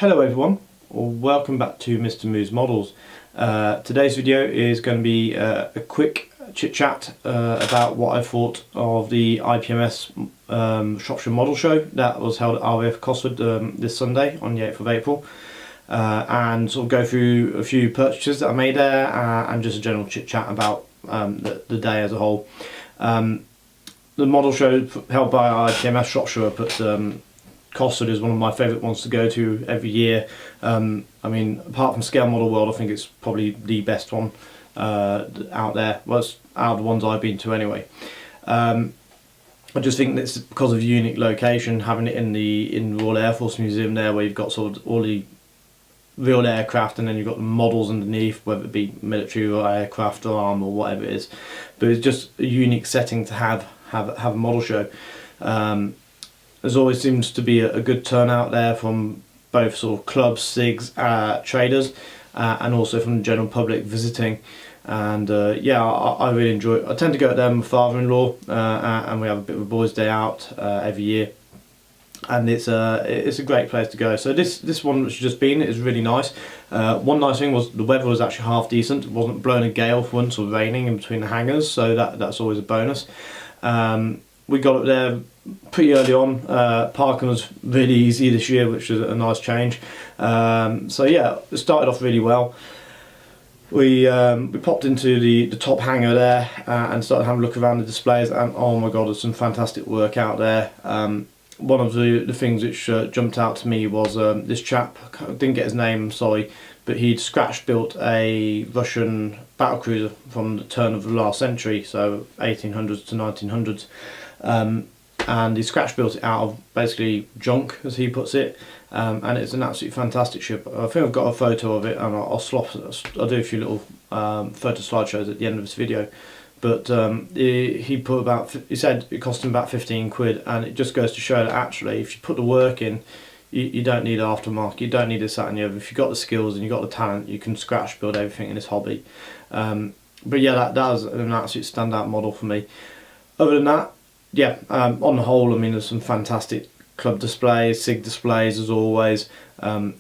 Hello everyone, welcome back to Mr. Moo's Models. Today's video is going to be a quick chit chat about what I thought of the IPMS Shropshire Model Show that was held at RAF Cosford this Sunday on the 8th of April, and sort of go through a few purchases that I made there and just a general chit chat about the day as a whole. The model show held by IPMS Shropshire puts Cosford is one of my favourite ones to go to every year. I mean, apart from Scale Model World, I think it's probably the best one out there. Well, it's out of the ones I've been to anyway. I just think it's because of the unique location, having it in the Royal Air Force Museum there, where you've got sort of all the real aircraft, and then you've got the models underneath, whether it be military or aircraft or arm or whatever it is. But it's just a unique setting to have a model show. There's always seems to be a good turnout there from both sort of clubs, SIGs, traders, and also from the general public visiting. And yeah, I really enjoy it. I tend to go there with my father-in-law, and we have a bit of a boys' day out every year. And it's a great place to go. So this one which has just been is really nice. One nice thing was the weather was actually half decent. It wasn't blowing a gale for once or raining in between the hangars, so that's always a bonus. We got up there pretty early on. Parking was really easy this year, which is a nice change. So yeah, it started off really well. We popped into the top hangar there and started having a look around the displays, and oh my god, there's some fantastic work out there. One of the things which jumped out to me was this chap, I didn't get his name, sorry, but he'd scratch built a Russian battlecruiser from the turn of the last century, so 1800s to 1900s. And he scratch built it out of basically junk, as he puts it, and it's an absolutely fantastic ship. I think I've got a photo of it, and I'll do a few little photo slideshows at the end of this video. But he put about, he said it cost him about 15 quid, and it just goes to show that actually, if you put the work in, you don't need aftermarket, you don't need this, that and the other. If you've got the skills and you've got the talent, you can scratch build everything in this hobby. But yeah, that was an absolute standout model for me. Other than that, yeah, on the whole, I mean, there's some fantastic club displays, SIG displays as always, and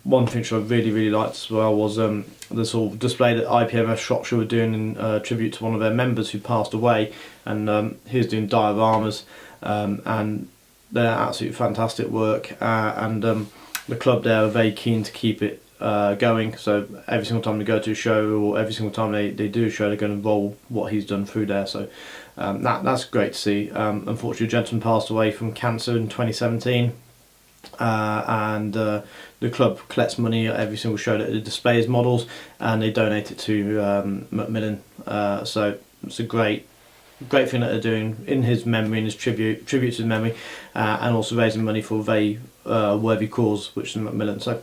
one thing which I really liked as well was the sort of display that IPMS Shropshire were doing in tribute to one of their members who passed away, and he was doing dioramas, and they're absolutely fantastic work, and the club there are very keen to keep it going, so every single time they go to a show, or every single time they do a show, they're going to roll what he's done through there. So that's great to see. Unfortunately, a gentleman passed away from cancer in 2017, and the club collects money at every single show that it displays models, and they donate it to Macmillan. So it's a great thing that they're doing in his memory, in his tribute to his memory, and also raising money for a very worthy cause, which is Macmillan. So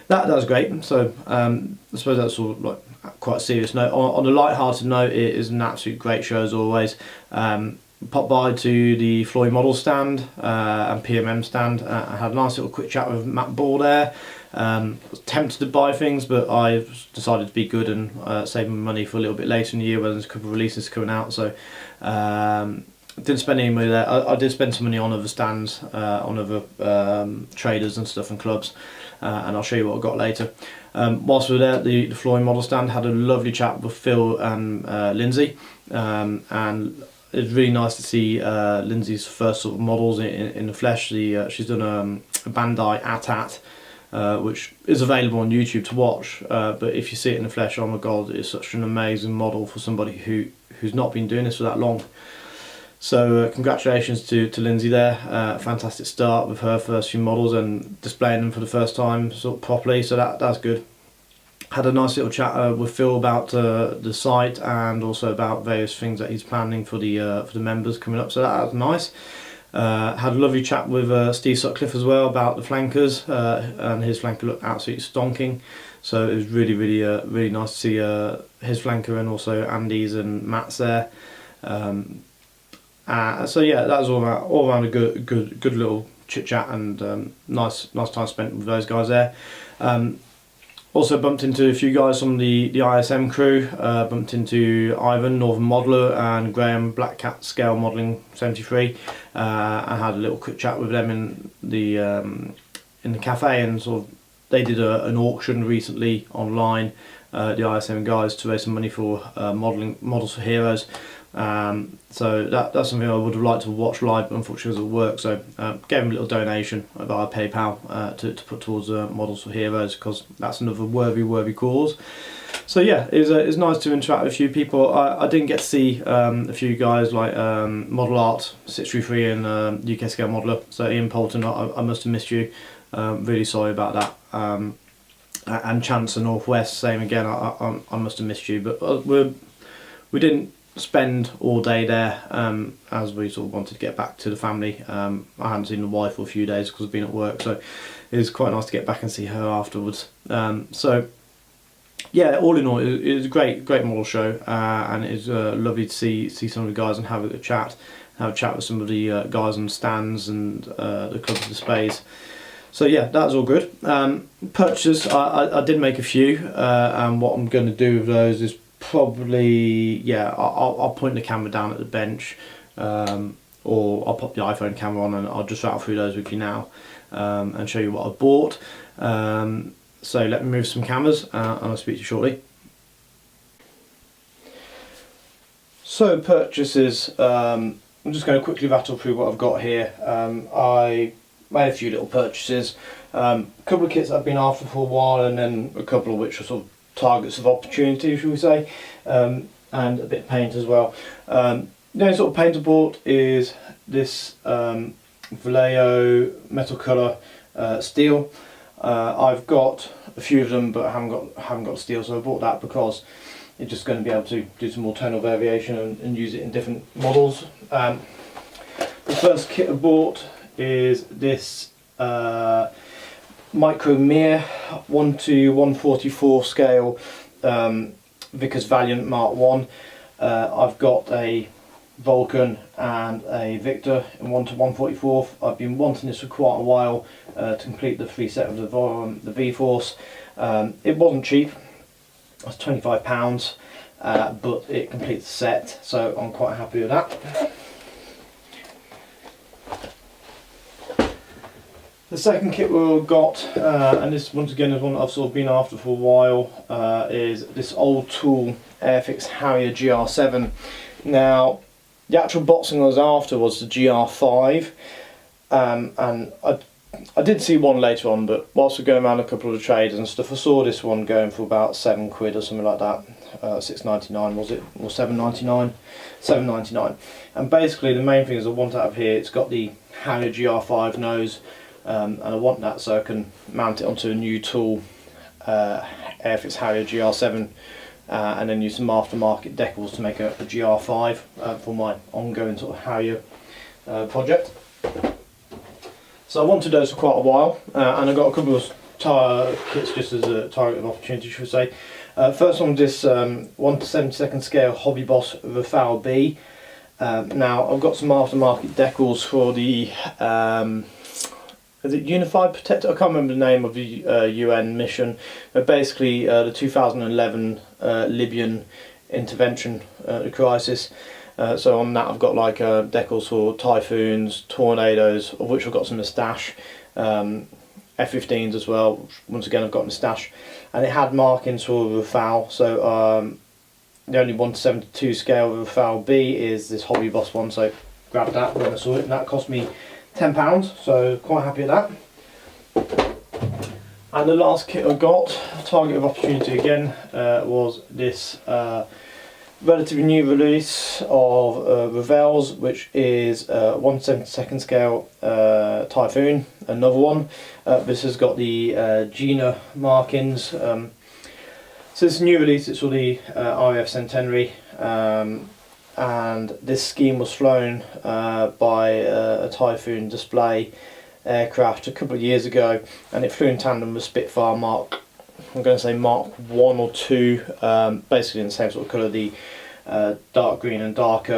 that was great. So I suppose that's sort of like quite a serious note. On a light-hearted note, it is an absolute great show as always. Popped by to the Floyd model stand and PMM stand. I had a nice little quick chat with Matt Ball there. Was tempted to buy things, but I decided to be good and save my money for a little bit later in the year when there's a couple of releases coming out. So didn't spend any money there. I did spend some money on other stands, on other traders and stuff and clubs, and I'll show you what I got later. Whilst we were there at the Floyd model stand, had a lovely chat with Phil and Lindsay, and it was really nice to see Lindsay's first sort of models in the flesh. She's done a Bandai AT-AT, which is available on YouTube to watch, but if you see it in the flesh, oh my god, it's such an amazing model for somebody who's not been doing this for that long. So congratulations to Lindsay there. Fantastic start with her first few models and displaying them for the first time sort of properly, so that's good. Had a nice little chat with Phil about the site, and also about various things that he's planning for the members coming up, so that was nice. Had a lovely chat with Steve Sutcliffe as well about the flankers, and his flanker looked absolutely stonking, so it was really nice to see his flanker and also Andy's and Matt's there. So yeah, that was all around a good little chit chat, and nice time spent with those guys there. Also bumped into a few guys from the ISM crew. Bumped into Ivan, Northern Modeller, and Graham, Black Cat Scale Modelling 73. I had a little quick chat with them in in the cafe, and sort of they did an auction recently online, the ISM guys, to raise some money for models for heroes. So that's something I would have liked to watch live, but unfortunately it was at work, so gave him a little donation via PayPal to put towards models for heroes, because that's another worthy cause. So yeah, it's nice to interact with a few people. I didn't get to see a few guys like Model Art 633 and UK Scale Modeler. So Ian Poulton, I must have missed you. Really sorry about that. And Chance and Northwest, same again. I must have missed you, but we didn't spend all day there, as we sort of wanted to get back to the family. I hadn't seen the wife for a few days because I've been at work, so it was quite nice to get back and see her afterwards. So yeah, all in all, it was a great model show, and it was lovely to see some of the guys and have a chat with some of the guys on the stands and the club displays. So yeah, that was all good. Purchases, I did make a few, and what I'm going to do with those is probably, yeah, I'll point the camera down at the bench, or I'll pop the iPhone camera on and I'll just rattle through those with you now, and show you what I bought. So let me move some cameras, and I'll speak to you shortly. So purchases, I'm just going to quickly rattle through what I've got here. I made a few little purchases, a couple of kits I've been after for a while, and then a couple of which are sort of targets of opportunity, shall we say, and a bit of paint as well. The only sort of paint I bought is this Vallejo metal colour steel. I've got a few of them, but I haven't got steel, so I bought that because it's just going to be able to do some more tonal variation and use it in different models. The first kit I bought is this micro mirror 1:144 scale Vickers Valiant Mark 1. I've got a Vulcan and a Victor in 1:144. I've been wanting this for quite a while to complete the free set of the V-Force. It wasn't cheap, it was £25, but it completes the set, so I'm quite happy with that. The second kit we've got, and this once again is one that I've sort of been after for a while, is this old tool Airfix Harrier Gr7. Now, the actual boxing I was after was the GR5, and I did see one later on, but whilst we're going around a couple of the trades and stuff, I saw this one going for about £7 or something like that. £6.99 was it, or £7.99? £7.99. And basically the main things I want out of here, it's got the Harrier Gr5 nose, and I want that so I can mount it onto a new tool, Airfix Harrier Gr7, and then use some aftermarket decals to make a GR5 for my ongoing sort of Harrier project. So I wanted those for quite a while, and I got a couple of tyre kits just as a target of opportunity, should we say. First one was this 1/72 scale Hobby Boss Rafale B. Now I've got some aftermarket decals for the is it Unified Protector? I can't remember the name of the UN mission, but basically the 2011 Libyan intervention crisis. So on that I've got like decals for Typhoons, Tornadoes, of which I've got some in the stash, F-15s as well, which once again I've got in the stash, and it had markings for Rafale. So the only 1/72 scale Rafale B is this Hobby Boss one, so grabbed that when I saw it, and that cost me £10, so quite happy with that. And the last kit I got, target of opportunity again, was this relatively new release of Revels, which is 1/72 scale Typhoon, another one. This has got the Gina markings. So it's a new release, it's for the RAF Centenary, and this scheme was flown by a Typhoon display aircraft a couple of years ago, and it flew in tandem with Spitfire Mark, I'm going to say Mark 1 or 2, basically in the same sort of colour, the dark green and darker